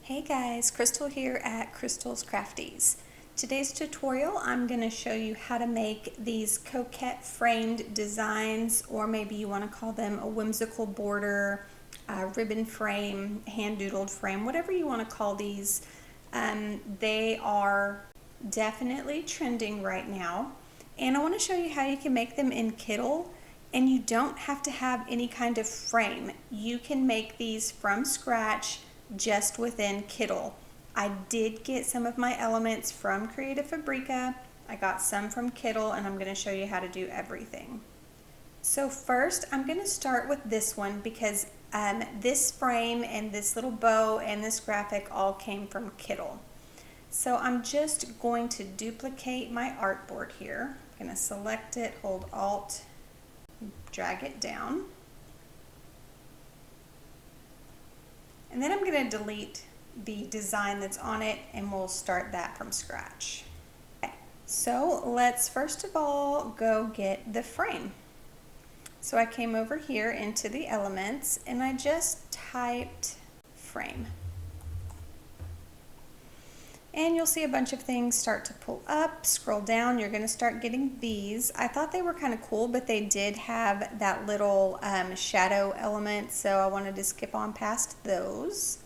Hey guys, Crystal here at Crystal's Crafties. Today's tutorial I'm going to show you how to make these coquette framed designs, or maybe you want to call them a whimsical border, ribbon frame, hand doodled frame, whatever you want to call these. They are definitely trending right now, and I want to show you how you can make them in Kittl, and you don't have to have any kind of frame. You can make these from scratch just within Kittl. I did get some of my elements from Creative Fabrica. I got some from Kittl, and I'm going to show you how to do everything. So first I'm going to start with this one because this frame and this little bow and this graphic all came from Kittl. So I'm just going to duplicate my artboard here. I'm going to select it, hold Alt, drag it down. And then I'm going to delete the design that's on it, and we'll start that from scratch. Okay, so let's first of all go get the frame. So I came over here into the elements and I just typed frame. And you'll see a bunch of things start to pull up. Scroll down, you're going to start getting these. I thought they were kind of cool, but they did have that little shadow element, so I wanted to skip on past those.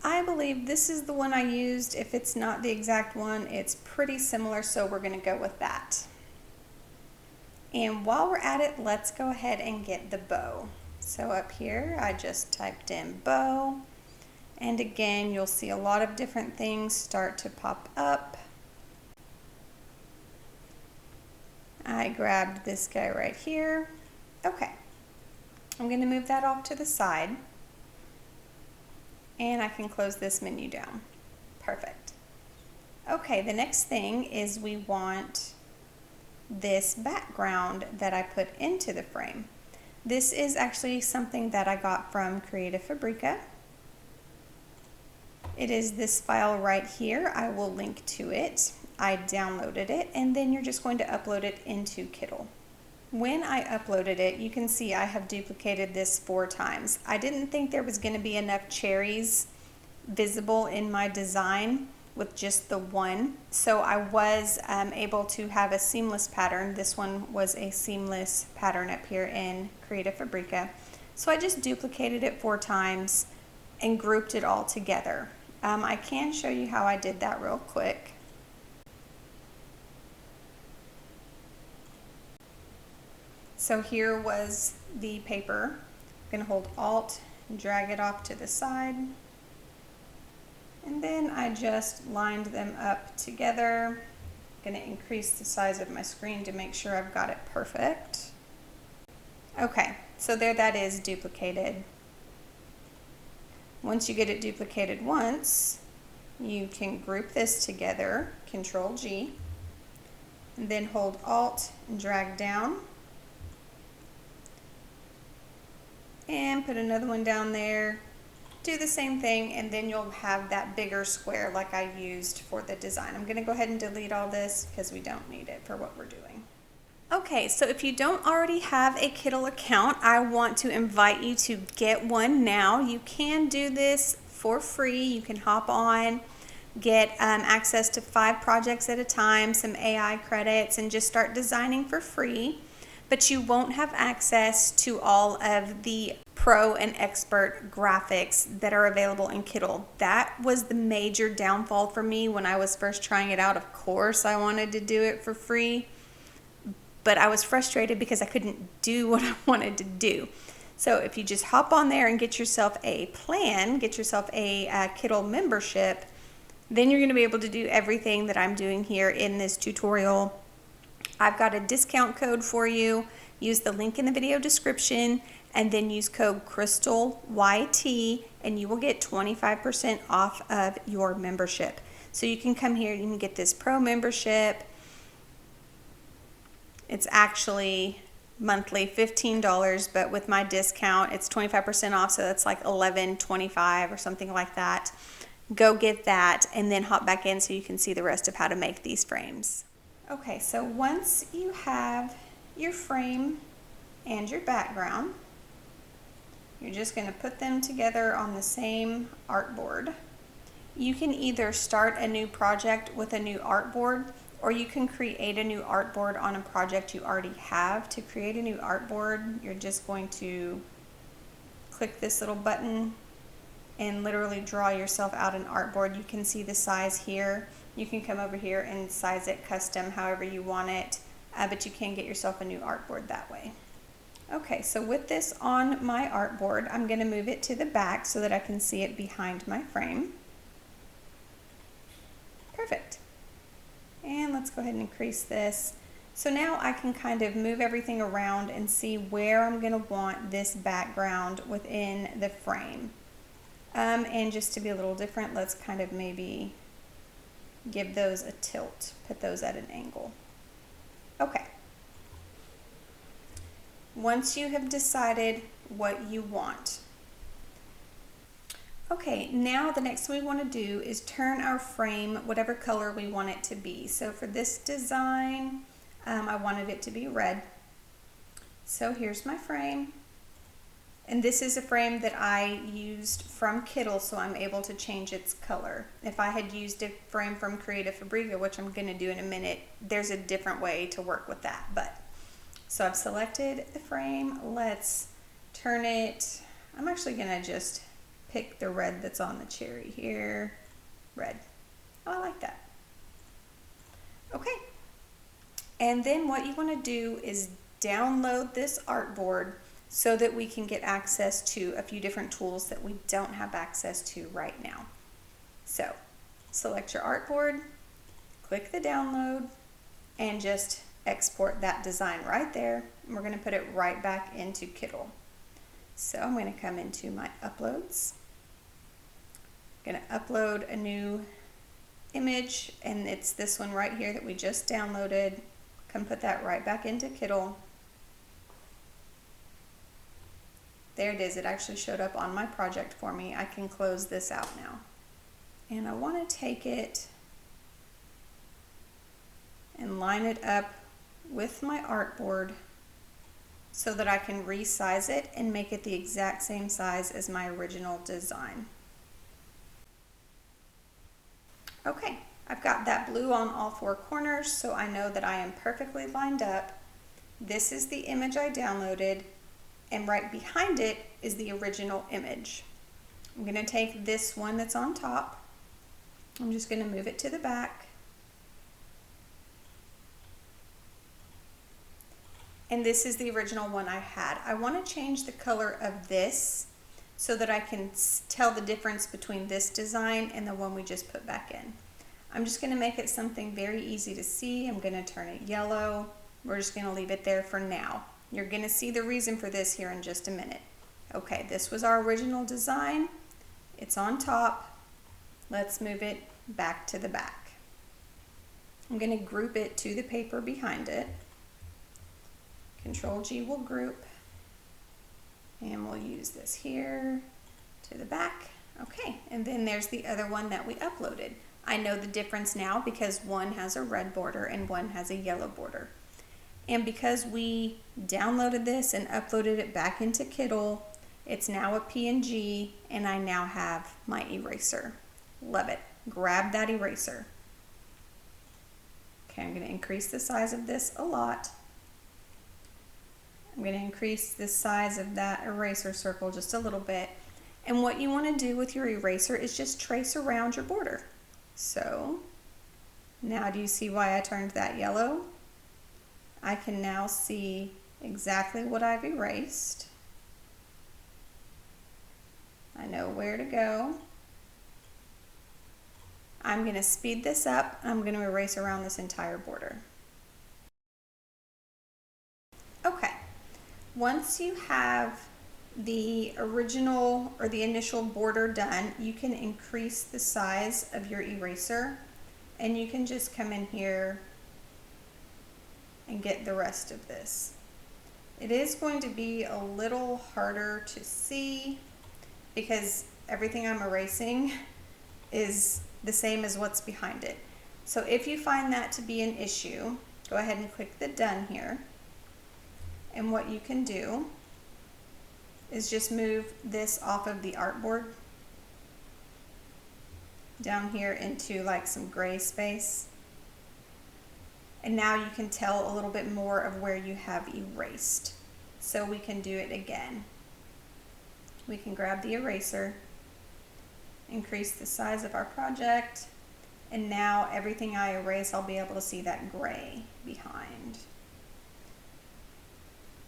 I believe this is the one I used. If it's not the exact one, it's pretty similar, so we're going to go with that. And while we're at it, let's go ahead and get the bow. So up here, I just typed in bow. And again, you'll see a lot of different things start to pop up. I grabbed this guy right here. Okay, I'm going to move that off to the side. And I can close this menu down. Perfect. Okay, the next thing is we want this background that I put into the frame. This is actually something that I got from Creative Fabrica. It is this file right here. I will link to it. I downloaded it, and then you're just going to upload it into Kittl. When I uploaded it, you can see I have duplicated this 4 times. I didn't think there was going to be enough cherries visible in my design with just the one, so I was able to have a seamless pattern. This one was a seamless pattern up here in Creative Fabrica. So I just duplicated it 4 times and grouped it all together. I can show you how I did that real quick. So here was the paper. I'm going to hold Alt and drag it off to the side. And then I just lined them up together. I'm going to increase the size of my screen to make sure I've got it perfect. Okay, so there that is duplicated. Once you get it duplicated once, you can group this together, Control G, and then hold Alt and drag down. And put another one down there. Do the same thing, and then you'll have that bigger square like I used for the design. I'm going to go ahead and delete all this because we don't need it for what we're doing. Okay, so if you don't already have a Kittl account, I want to invite you to get one now. You can do this for free. You can hop on, get access to 5 projects at a time, some AI credits, and just start designing for free. But you won't have access to all of the pro and expert graphics that are available in Kittl. That was the major downfall for me when I was first trying it out. Of course, I wanted to do it for free, but I was frustrated because I couldn't do what I wanted to do. So if you just hop on there and get yourself a plan, get yourself a Kittl membership, then you're going to be able to do everything that I'm doing here in this tutorial. I've got a discount code for you. Use the link in the video description and then use code CRYSTALYT and you will get 25% off of your membership. So you can come here, you can get this pro membership. It's actually monthly $15, but with my discount it's 25% off, so that's like $11.25 or something like that. Go get that and then hop back in so you can see the rest of how to make these frames. Okay, so once you have your frame and your background, You're just going to put them together on the same artboard. You can either start a new project with a new artboard, or you can create a new artboard on a project you already have. To create a new artboard, you're just going to click this little button and literally draw yourself out an artboard. You can see the size here. You can come over here and size it custom however you want it, but you can get yourself a new artboard that way. Okay, so with this on my artboard, I'm going to move it to the back so that I can see it behind my frame. Perfect. And let's go ahead and increase this. So now I can kind of move everything around and see where I'm going to want this background within the frame. And just to be a little different, let's kind of maybe give those a tilt, put those at an angle. Okay. Once you have decided what you want. Okay, now the next thing we want to do is turn our frame whatever color we want it to be. So for this design, I wanted it to be red. So here's my frame. And this is a frame that I used from Kittl, so I'm able to change its color. If I had used a frame from Creative Fabrica, which I'm going to do in a minute, there's a different way to work with that. So I've selected the frame. Let's turn it. I'm actually going to just pick the red that's on the cherry here. Red. Oh, I like that. Okay. And then what you want to do is download this artboard so that we can get access to a few different tools that we don't have access to right now. So select your artboard, click the download, and just export that design right there. And we're going to put it right back into Kittl. So I'm going to come into my uploads. I'm going to upload a new image, and it's this one right here that we just downloaded. Come put that right back into Kittl. There it is. It actually showed up on my project for me. I can close this out now. And I want to take it and line it up with my artboard so that I can resize it and make it the exact same size as my original design. Okay, I've got that blue on all four corners, so I know that I am perfectly lined up. This is the image I downloaded, and right behind it is the original image. I'm going to take this one that's on top. I'm just going to move it to the back. And this is the original one I had. I want to change the color of this so that I can tell the difference between this design and the one we just put back in. I'm just going to make it something very easy to see. I'm going to turn it yellow. We're just going to leave it there for now. You're going to see the reason for this here in just a minute. Okay, this was our original design. It's on top. Let's move it back to the back. I'm going to group it to the paper behind it. Control G will group, and we'll use this here to the back. Okay, and then there's the other one that we uploaded. I know the difference now because one has a red border and one has a yellow border. And because we downloaded this and uploaded it back into Kittl, it's now a PNG, and I now have my eraser. Love it. Grab that eraser. Okay, I'm going to increase the size of this a lot. I'm going to increase the size of that eraser circle just a little bit. And what you want to do with your eraser is just trace around your border. So now do you see why I turned that yellow? I can now see exactly what I've erased. I know where to go. I'm going to speed this up. I'm going to erase around this entire border. Okay. Once you have the original or the initial border done, you can increase the size of your eraser, and you can just come in here and get the rest of this. It is going to be a little harder to see because everything I'm erasing is the same as what's behind it. So if you find that to be an issue, go ahead and click the done here. And what you can do is just move this off of the artboard down here into like some gray space. And now you can tell a little bit more of where you have erased. So we can do it again. We can grab the eraser, increase the size of our project, and now everything I erase, I'll be able to see that gray behind.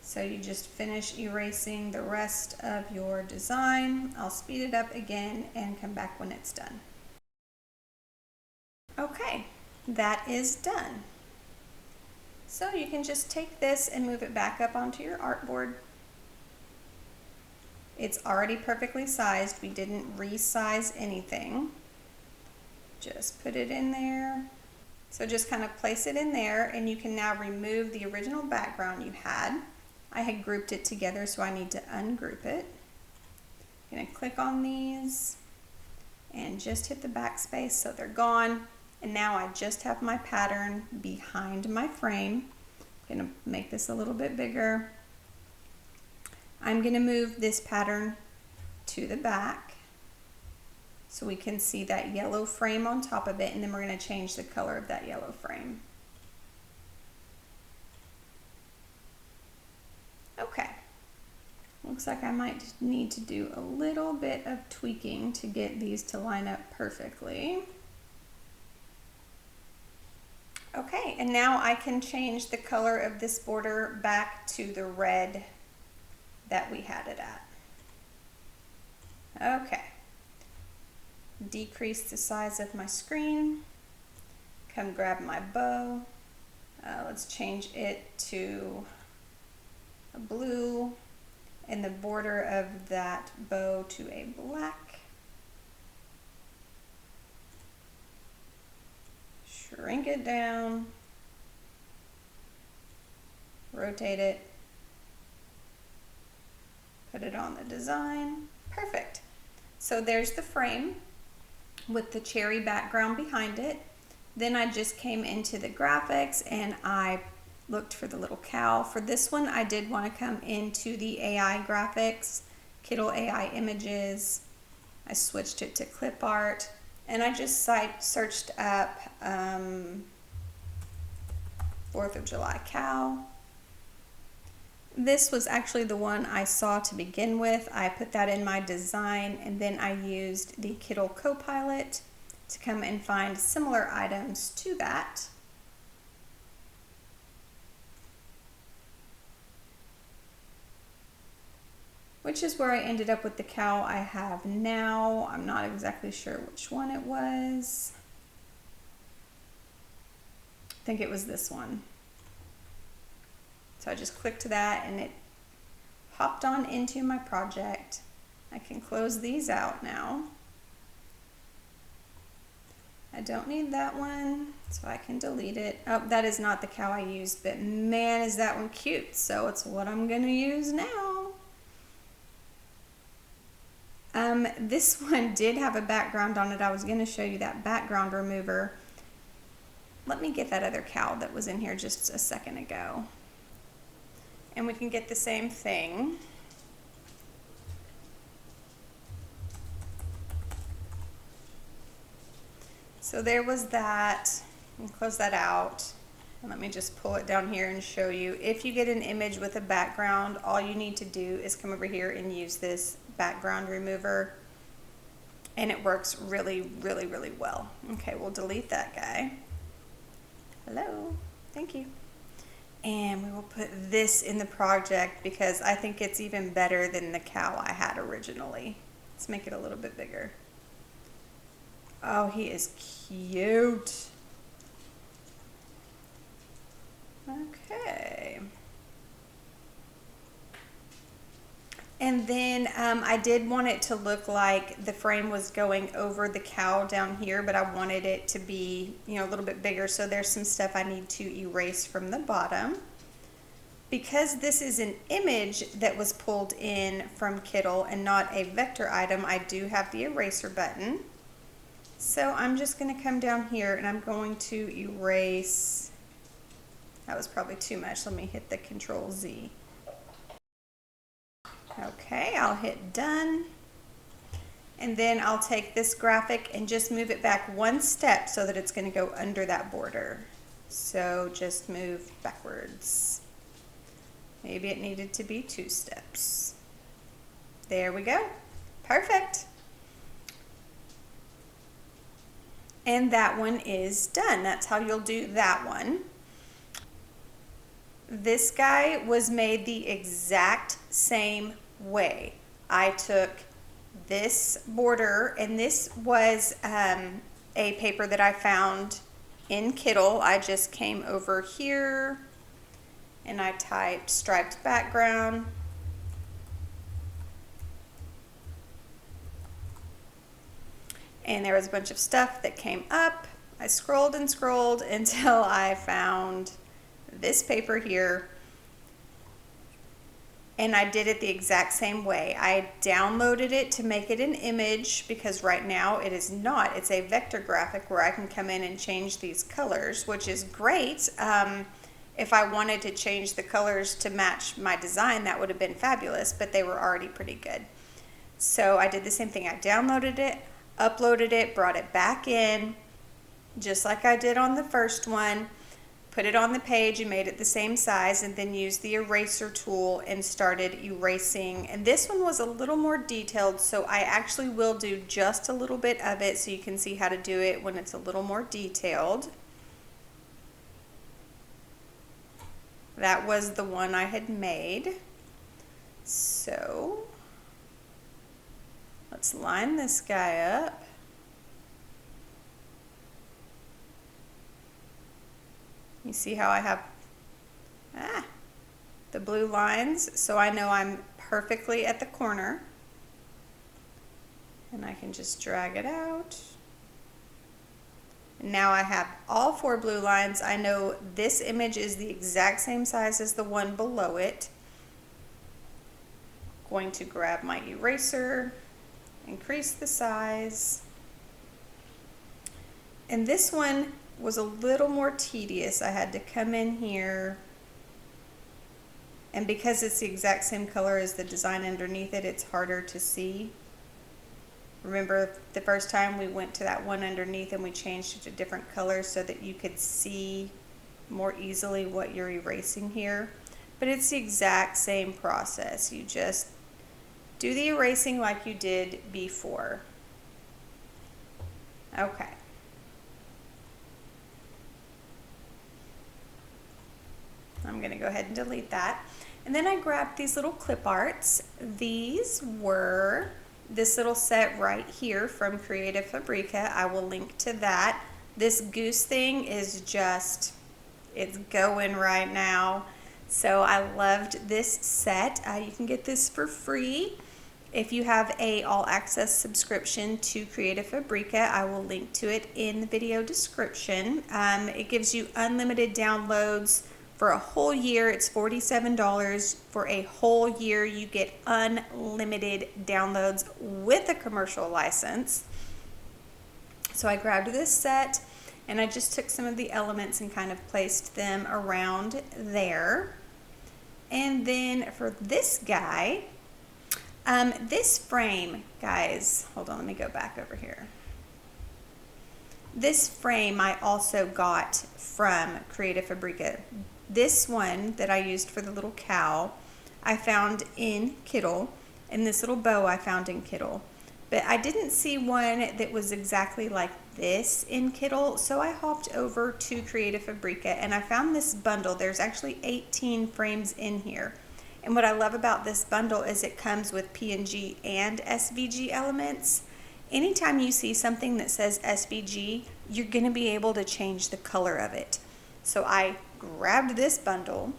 So you just finish erasing the rest of your design. I'll speed it up again and come back when it's done. Okay, that is done. So you can just take this and move it back up onto your artboard. It's already perfectly sized. We didn't resize anything. Just put it in there. So just kind of place it in there, and you can now remove the original background you had. I had grouped it together, so I need to ungroup it. I'm going to click on these and just hit the backspace so they're gone. And now I just have my pattern behind my frame. I'm going to make this a little bit bigger. I'm going to move this pattern to the back so we can see that yellow frame on top of it, and then we're going to change the color of that yellow frame. Okay, looks like I might need to do a little bit of tweaking to get these to line up perfectly. Okay, and now I can change the color of this border back to the red that we had it at. Okay, decrease the size of my screen, come grab my bow, let's change it to a blue, and the border of that bow to a black. Shrink it down, rotate it, put it on the design. Perfect. So there's the frame with the cherry background behind it. Then I just came into the graphics and I looked for the little cow. For this one, I did want to come into the AI graphics, Kittl AI images. I switched it to clip art, and I just searched up 4th of July cow. This was actually the one I saw to begin with. I put that in my design, and then I used the Kittl Copilot to come and find similar items to that. Which is where I ended up with the cow I have now. I'm not exactly sure which one it was. I think it was this one. So I just clicked that and it hopped on into my project. I can close these out now. I don't need that one, so I can delete it. Oh, that is not the cow I used, but man, is that one cute. So it's what I'm gonna use now. This one did have a background on it. I was gonna show you that background remover. Let me get that other cow that was in here just a second ago. And we can get the same thing. So there was that. And close that out. And let me just pull it down here and show you. If you get an image with a background, all you need to do is come over here and use this background remover. And it works really, really, really well. Okay, we'll delete that guy. Hello, thank you. And we will put this in the project because I think it's even better than the cow I had originally. Let's make it a little bit bigger. Oh, he is cute. Okay. And then I did want it to look like the frame was going over the cow down here, but I wanted it to be, you know, a little bit bigger. So there's some stuff I need to erase from the bottom. Because this is an image that was pulled in from Kittl and not a vector item, I do have the eraser button. So I'm just going to come down here and I'm going to erase. That was probably too much. Let me hit the Control Z. Okay, I'll hit done. And then I'll take this graphic and just move it back one step so that it's going to go under that border. So just move backwards. Maybe it needed to be 2 steps. There we go. Perfect. And that one is done. That's how you'll do that one. This guy was made the exact same way. I took this border, and this was a paper that I found in Kittl. I just came over here and I typed striped background. And there was a bunch of stuff that came up. I scrolled and scrolled until I found this paper here. And I did it the exact same way. I downloaded it to make it an image because right now it is not. It's a vector graphic where I can come in and change these colors, which is great. If I wanted to change the colors to match my design, that would have been fabulous, but they were already pretty good. So I did the same thing. I downloaded it, uploaded it, brought it back in, just like I did on the first one. Put it on the page and made it the same size, and then used the eraser tool and started erasing. And this one was a little more detailed, so I actually will do just a little bit of it so you can see how to do it when it's a little more detailed. That was the one I had made. So let's line this guy up. You see how I have the blue lines, so I know I'm perfectly at the corner. And I can just drag it out. And now I have all 4 blue lines. I know this image is the exact same size as the one below it. Going to grab my eraser, increase the size. And this one was a little more tedious. I had to come in here, and because it's the exact same color as the design underneath it, it's harder to see. Remember the first time we went to that one underneath and we changed it to different colors so that you could see more easily what you're erasing here? But it's the exact same process. You just do the erasing like you did before. Okay. I'm going to go ahead and delete that. And then I grabbed these little clip arts. These were this little set right here from Creative Fabrica. I will link to that. This goose thing is just, it's going right now. So I loved this set. You can get this for free if you have a all-access subscription to Creative Fabrica. I will link to it in the video description. It gives you unlimited downloads for a whole year. It's $47 for a whole year. You get unlimited downloads with a commercial license. So I grabbed this set and I just took some of the elements and kind of placed them around there. And then for this guy, this frame, guys, hold on, let me go back over here. This frame I also got from Creative Fabrica. This one that I used for the little cow, I found in Kittl, and this little bow I found in Kittl. But I didn't see one that was exactly like this in Kittl, so I hopped over to Creative Fabrica and I found this bundle. There's actually 18 frames in here. And what I love about this bundle is it comes with PNG and SVG elements. Anytime you see something that says SVG, you're going to be able to change the color of it. So I grabbed this bundle,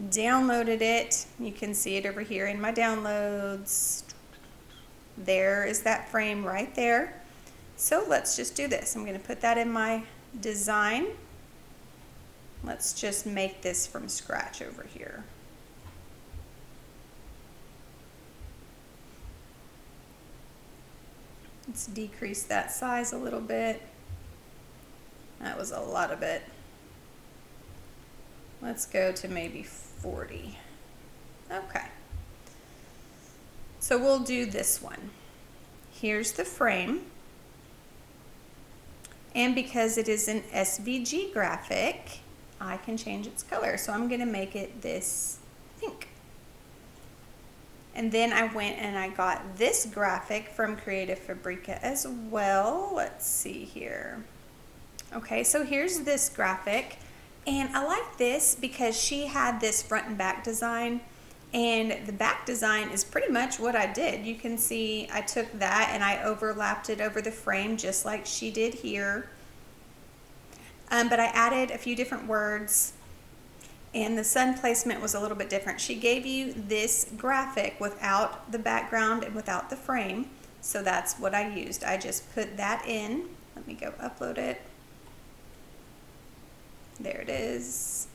downloaded it. You can see it over here in my downloads. There is that frame right there. So let's just do this. I'm going to put that in my design. Let's just make this from scratch over here. Let's decrease that size a little bit. That was a lot of it. Let's go to maybe 40. Okay. So we'll do this one. Here's the frame. And because it is an SVG graphic, I can change its color. So I'm going to make it this pink. And then I went and I got this graphic from Creative Fabrica as well. Let's see here. Okay, so here's this graphic. And I like this because she had this front and back design. And the back design is pretty much what I did. You can see I took that and I overlapped it over the frame just like she did here. But I added a few different words. And the sun placement was a little bit different. She gave you this graphic without the background and without the frame. So that's what I used. I just put that in. Let me go upload it. There it is.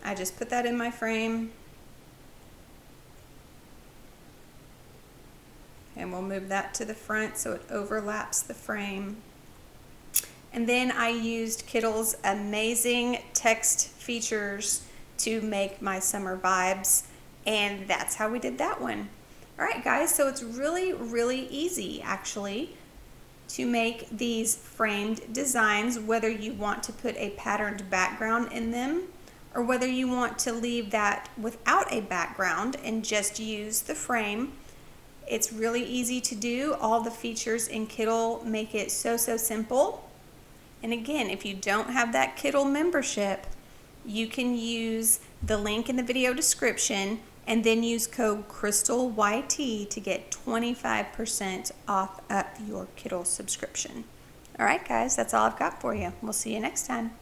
I just put that in my frame. And we'll move that to the front so it overlaps the frame. And then I used Kittl's amazing text features to make my summer vibes. And that's how we did that one. All right, guys, so it's really, really easy actually to make these framed designs, whether you want to put a patterned background in them or whether you want to leave that without a background and just use the frame. It's really easy to do. All the features in Kittl make it so simple. And again, if you don't have that Kittl membership, you can use the link in the video description and then use code CrystalYT to get 25% off of your Kittl subscription. All right, guys, that's all I've got for you. We'll see you next time.